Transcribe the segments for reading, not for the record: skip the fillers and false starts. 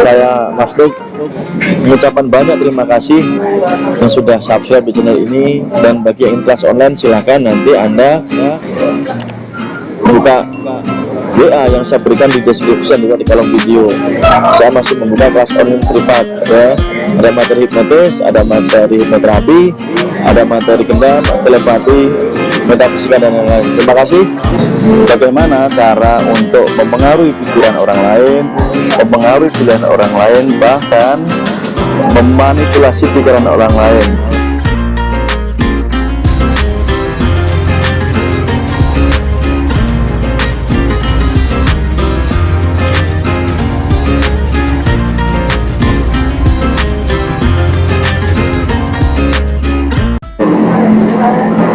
Saya Mas Nuk mengucapkan banyak terima kasih yang sudah subscribe di channel ini, dan bagi yang kelas online silahkan nanti Anda buka WA yang saya berikan di deskripsi juga di kolom video. Saya masih membuka kelas online privat, ada materi hipnotis, ada materi hipnoterapi, ada materi gendam, telepati, metafisika, dan lain-lain. Terima kasih. Bagaimana cara untuk mempengaruhi pikiran orang lain, mempengaruhi pilihan orang lain, bahkan memanipulasi pikiran orang lain.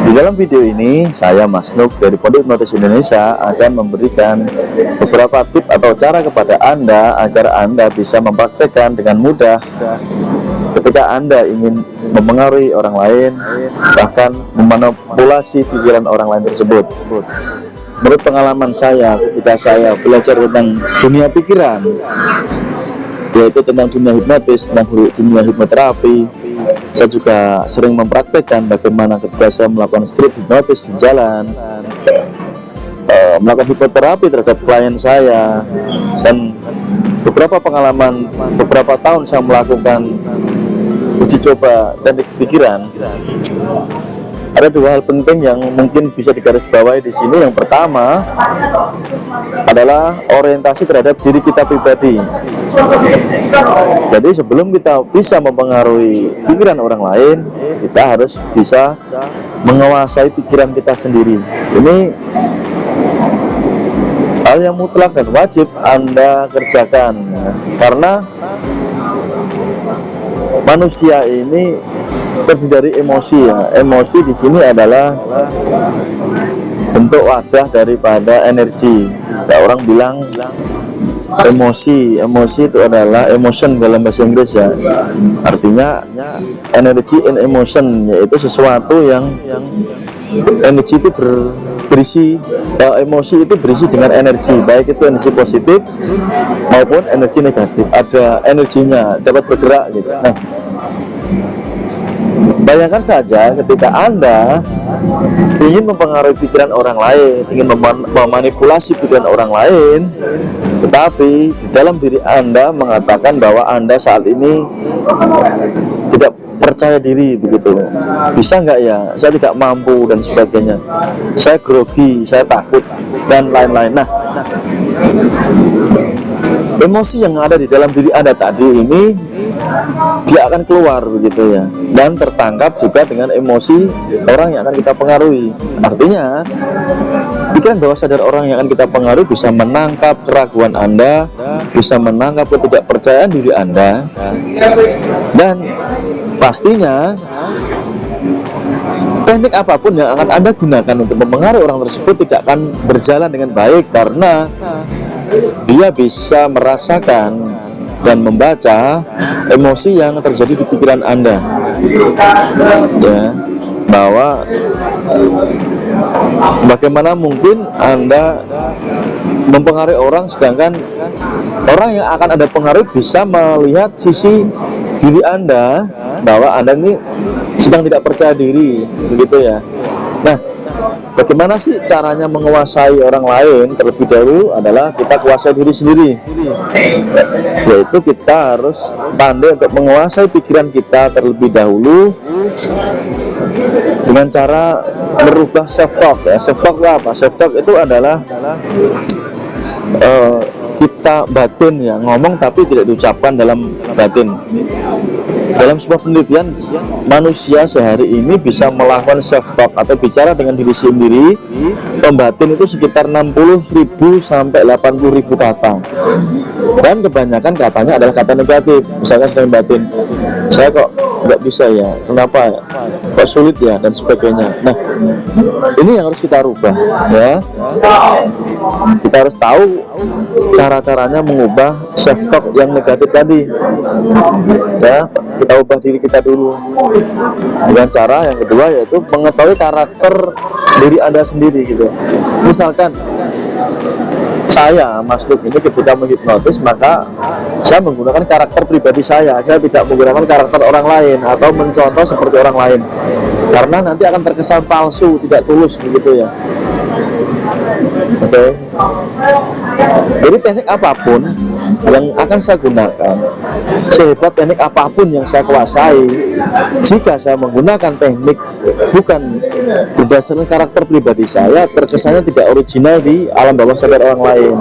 Di dalam video ini, saya Mas Nuk dari Pondok Hipnotis Indonesia akan memberikan beberapa tips atau cara kepada Anda agar Anda bisa mempraktekkan dengan mudah ketika Anda ingin mempengaruhi orang lain, bahkan memanipulasi pikiran orang lain tersebut. Menurut pengalaman saya ketika saya belajar tentang dunia pikiran, yaitu tentang dunia hipnotis, tentang dunia hipnoterapi, saya juga sering mempraktekkan bagaimana ketika saya melakukan street hipnotis di jalan, melakukan hipnoterapi terhadap klien saya, dan beberapa pengalaman, beberapa tahun saya melakukan uji coba teknik pikiran. Ada dua hal penting yang mungkin bisa digarisbawahi di sini. Yang pertama adalah orientasi terhadap diri kita pribadi. Jadi sebelum kita bisa mempengaruhi pikiran orang lain, kita harus bisa menguasai pikiran kita sendiri. Ini hal yang mutlak dan wajib Anda kerjakan, karena manusia ini terdiri dari emosi, ya. Emosi di sini adalah bentuk wadah daripada energi. Ya, orang bilang emosi itu adalah emotion dalam bahasa Inggris, ya. Artinya energy in emotion, yaitu sesuatu yang energi itu berisi, emosi itu berisi dengan energi, baik itu energi positif maupun energi negatif. Ada energinya, dapat bergerak gitu. Nah, bayangkan saja ketika Anda ingin mempengaruhi pikiran orang lain, ingin memanipulasi pikiran orang lain, tetapi di dalam diri Anda mengatakan bahwa Anda saat ini tidak percaya diri, begitu. Bisa nggak ya? Saya tidak mampu dan sebagainya. Saya grogi, saya takut, dan lain-lain. Nah, emosi yang ada di dalam diri Anda tadi ini, dia akan keluar, begitu ya, dan tertangkap juga dengan emosi orang yang akan kita pengaruhi. Artinya pikiran bawah sadar orang yang akan kita pengaruhi bisa menangkap keraguan Anda, bisa menangkap ketidakpercayaan diri Anda, dan pastinya teknik apapun yang akan Anda gunakan untuk mempengaruhi orang tersebut tidak akan berjalan dengan baik, karena dia bisa merasakan dan membaca emosi yang terjadi di pikiran Anda, ya, bahwa bagaimana mungkin Anda mempengaruhi orang, sedangkan orang yang akan Anda pengaruhi bisa melihat sisi diri Anda bahwa Anda ini sedang tidak percaya diri, begitu ya. Nah, bagaimana sih caranya menguasai orang lain? Terlebih dahulu adalah kita kuasai diri sendiri, yaitu kita harus pandai untuk menguasai pikiran kita terlebih dahulu dengan cara merubah self talk, ya. Self talk itu apa? Self talk itu adalah kita batin, ya, ngomong tapi tidak diucapkan dalam batin. Dalam sebuah penelitian, manusia sehari ini bisa melakukan self talk atau bicara dengan diri sendiri, pembatin itu sekitar 60.000 sampai 80.000 kata, dan kebanyakan katanya adalah kata negatif. Misalnya sering batin, saya kok nggak bisa ya, kenapa, kok sulit ya, dan sebagainya. Nah, ini yang harus kita rubah, ya. Kita harus tahu cara-caranya mengubah self talk yang negatif tadi, ya. Kita ubah diri kita dulu dengan cara yang kedua, yaitu mengetahui karakter diri Anda sendiri, gitu. Misalkan saya makhluk ini ketika menghipnotis, maka saya menggunakan karakter pribadi saya tidak menggunakan karakter orang lain atau mencontoh seperti orang lain, karena nanti akan terkesan palsu, tidak tulus begitu ya. Oke. Jadi teknik apapun yang akan saya gunakan, sehebat teknik apapun yang saya kuasai, jika saya menggunakan teknik bukan berdasarkan karakter pribadi saya, terkesannya tidak original di alam bawah sadar orang lain,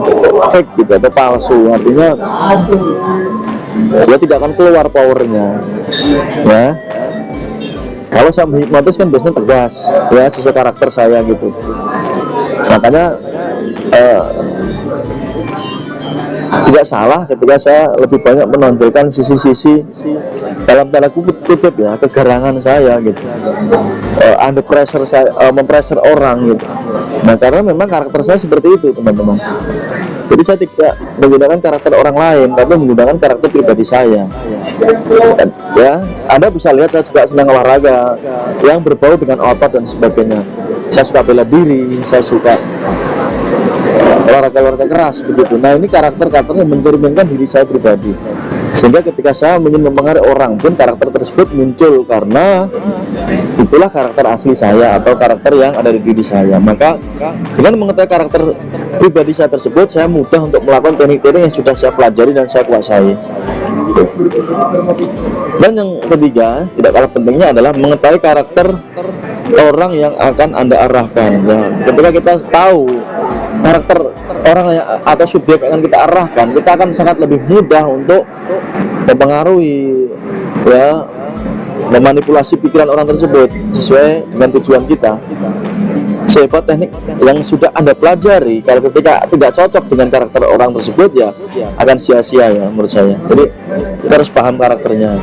fake gitu atau palsu. Artinya dia tidak akan keluar powernya ya. Kalau saya menghipnotis kan biasanya tegas ya, sesuai karakter saya gitu. Makanya tidak salah ketika saya lebih banyak menonjolkan sisi-sisi dalam tanda kutip ya, kegarangan saya gitu, under pressure saya, mempressure orang gitu. Nah, karena memang karakter saya seperti itu teman-teman. Jadi saya tidak menggunakan karakter orang lain, tapi menggunakan karakter pribadi saya. Dan, ya, Anda bisa lihat saya juga senang olahraga yang berbau dengan otot dan sebagainya. Saya suka bela diri, saya suka olahraga keras begitu. Nah, ini karakter-karakter yang mencerminkan diri saya pribadi, sehingga ketika saya ingin mempengaruhi orang pun karakter tersebut muncul, karena itulah karakter asli saya atau karakter yang ada di diri saya. Maka dengan mengetahui karakter pribadi saya tersebut, saya mudah untuk melakukan teknik-teknik yang sudah saya pelajari dan saya kuasai. Dan yang ketiga, tidak kalah pentingnya adalah mengetahui karakter orang yang akan Anda arahkan ya. Ketika kita tahu karakter orang yang atau subjek yang akan kita arahkan, kita akan sangat lebih mudah untuk mempengaruhi ya, memanipulasi pikiran orang tersebut sesuai dengan tujuan kita. Sehebat teknik yang sudah Anda pelajari, kalau ketika tidak cocok dengan karakter orang tersebut ya akan sia-sia ya menurut saya. Jadi kita harus paham karakternya.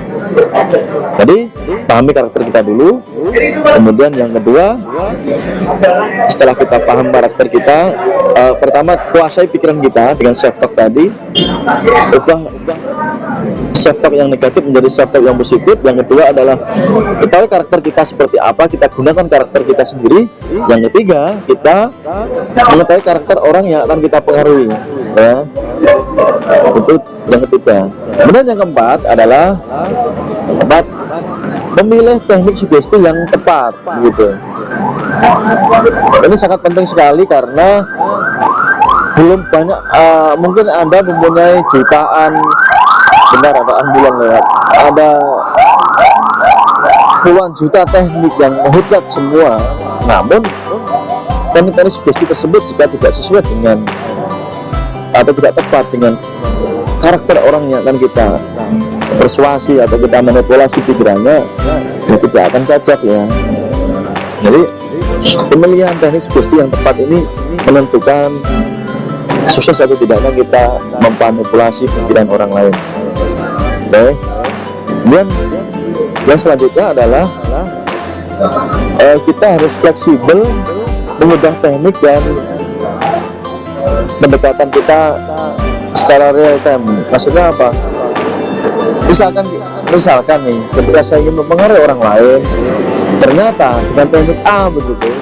Jadi pahami karakter kita dulu. Kemudian yang kedua, setelah kita paham karakter kita, pertama kuasai pikiran kita dengan self talk tadi. Ubah self talk yang negatif menjadi self talk yang positif. Yang kedua adalah ketahui karakter kita seperti apa, kita gunakan karakter kita sendiri. Yang ketiga, kita mengetahui karakter orang yang akan kita pengaruhi ya. Itu yang ketiga. Kemudian yang keempat adalah memilih teknik sugesti yang tepat gitu. Ini sangat penting sekali karena belum banyak, mungkin Anda mempunyai jutaan, benar ada ambulan lewat, ada puluhan juta teknik yang hebat semua, namun teknik-teknik sugesti tersebut jika tidak sesuai dengan atau tidak tepat dengan karakter orang yang akan kita persuasi atau kita manipulasi pikirannya, ya tidak akan cocok ya. Jadi pemilihan teknik sugesti yang tepat ini menentukan sukses atau tidaknya kita memanipulasi pikiran orang lain. Oke. Kemudian yang selanjutnya adalah kita harus fleksibel mengubah teknik dan pendekatan kita secara real time. Maksudnya apa? Misalkan nih, ketika saya ingin mempengaruhi orang lain, ternyata dengan teknik A begitu,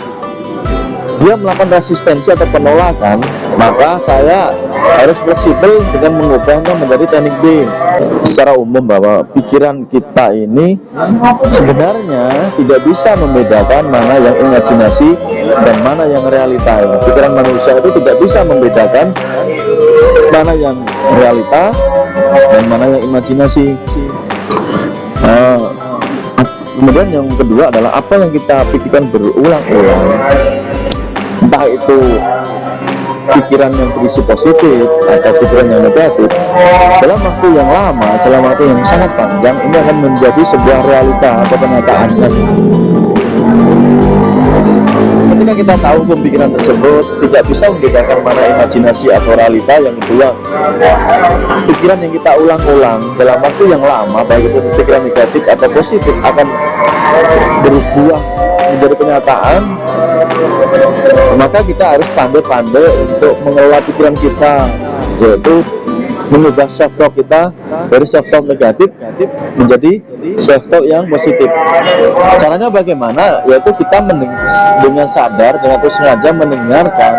dia melakukan resistensi atau penolakan, maka saya harus fleksibel dengan mengubahnya menjadi teknik B. Secara umum bahwa pikiran kita ini sebenarnya tidak bisa membedakan mana yang imajinasi dan mana yang realita. Pikiran manusia itu tidak bisa membedakan mana yang realita dan mana yang imajinasi. Kemudian yang kedua adalah apa yang kita pikirkan berulang-ulang, entah itu pikiran yang berisi positif atau pikiran yang negatif, dalam waktu yang lama, dalam waktu yang sangat panjang, ini akan menjadi sebuah realita atau kenyataan. Ketika kita tahu pemikiran tersebut tidak bisa membedakan mana imajinasi atau realita, yang kedua pikiran yang kita ulang-ulang dalam waktu yang lama, baik itu pikiran negatif atau positif, akan berubah menjadi kenyataan. Maka kita harus pandai-pandai untuk mengelola pikiran kita, yaitu mengubah self talk kita dari self talk negatif menjadi self talk yang positif. Caranya bagaimana? Yaitu kita dengan sadar, dengan sengaja mendengarkan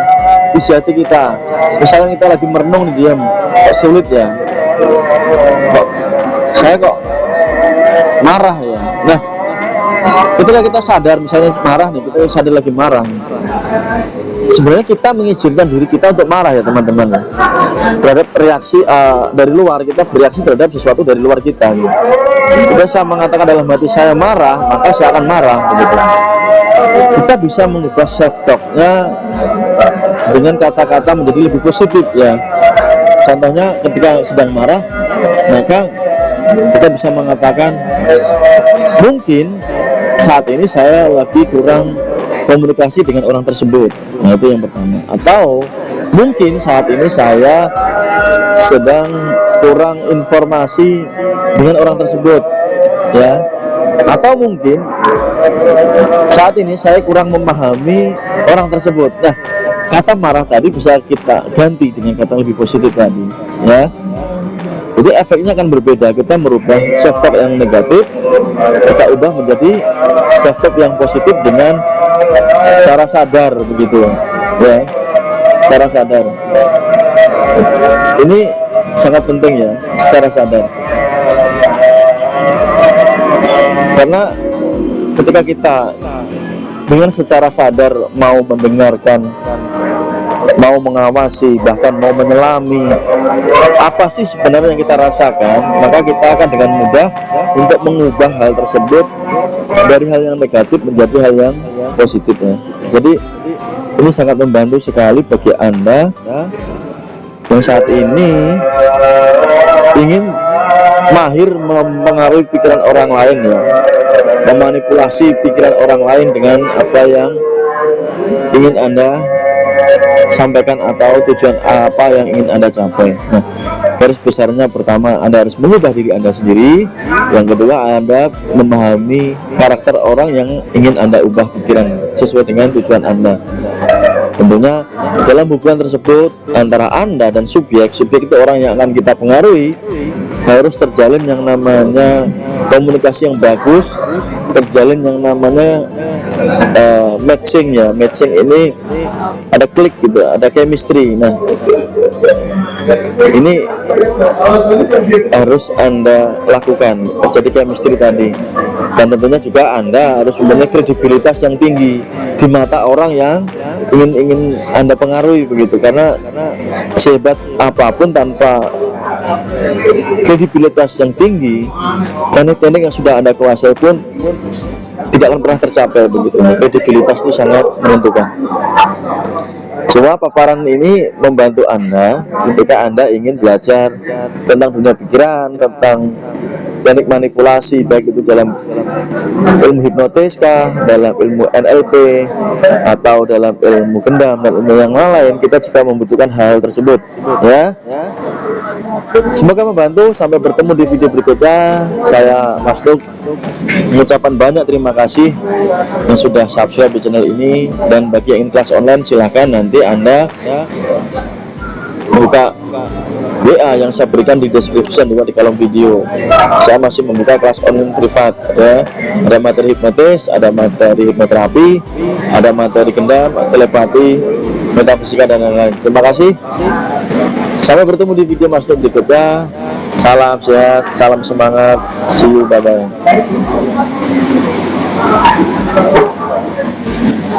isi hati kita. Misalnya kita lagi merenung nih, diam, kok sulit ya, kok saya kok marah ya. Nah, ketika kita sadar misalnya marah nih, kita sadar lagi marah, sebenarnya kita mengizinkan diri kita untuk marah ya teman-teman, terhadap reaksi dari luar. Kita bereaksi terhadap sesuatu dari luar kita gitu. Ketika saya mengatakan dalam hati saya marah, maka saya akan marah begitu. Kita bisa mengubah self talk-nya dengan kata-kata menjadi lebih positif ya. Contohnya ketika sedang marah, maka kita bisa mengatakan, mungkin saat ini saya lagi kurang komunikasi dengan orang tersebut. Nah, itu yang pertama. Atau mungkin saat ini saya sedang kurang informasi dengan orang tersebut ya. Atau mungkin saat ini saya kurang memahami orang tersebut. Nah, kata marah tadi bisa kita ganti dengan kata lebih positif tadi ya. Jadi efeknya akan berbeda. Kita merubah self talk yang negatif, kita ubah menjadi self talk yang positif dengan secara sadar begitu ya, secara sadar. Ini sangat penting ya, secara sadar. Karena ketika kita dengan secara sadar mau mendengarkan, mau mengawasi, bahkan mau menyelami apa sih sebenarnya yang kita rasakan, maka kita akan dengan mudah untuk mengubah hal tersebut dari hal yang negatif menjadi hal yang positif ya. Jadi ini sangat membantu sekali bagi Anda yang saat ini ingin mahir mempengaruhi pikiran orang lain ya, memanipulasi pikiran orang lain dengan apa yang ingin Anda sampaikan atau tujuan apa yang ingin Anda capai. Nah, garis besarnya pertama, Anda harus mengubah diri Anda sendiri. Yang kedua, Anda memahami karakter orang yang ingin Anda ubah pikiran sesuai dengan tujuan Anda. Tentunya dalam hubungan tersebut antara Anda dan subjek itu orang yang akan kita pengaruhi, harus terjalin yang namanya komunikasi yang bagus, terjalin yang namanya matching ya. Matching ini ada klik gitu, ada chemistry. Nah, ini harus Anda lakukan, terjadi chemistry tadi. Dan tentunya juga Anda harus mempunyai kredibilitas yang tinggi di mata orang yang ingin Anda pengaruhi begitu. Karena sehebat apapun tanpa kredibilitas yang tinggi, teknik-teknik yang sudah Anda kuasai pun tidak akan pernah tercapai begitu. Kredibilitas itu sangat menentukan. Semua paparan ini membantu Anda ketika Anda ingin belajar tentang dunia pikiran, tentang teknik manipulasi, baik itu dalam ilmu hipnotis kah, dalam ilmu NLP, atau dalam ilmu gendam dan ilmu yang lain. Kita juga membutuhkan hal tersebut ya. Semoga membantu. Sampai bertemu di video berikutnya. Saya Mas Nuk mengucapkan banyak terima kasih yang sudah subscribe di channel ini. Dan bagi yang ingin kelas online, silahkan nanti Anda buka WA yang saya berikan di description juga di kolom video. Saya masih membuka kelas online privat ya. Ada materi hipnotis, ada materi hipnoterapi, ada materi gendam, telepati, metafisika dan lain-lain. Terima kasih. Sampai bertemu di video Mas Nuk berikutnya. Salam sehat, salam semangat. See you, bye bye.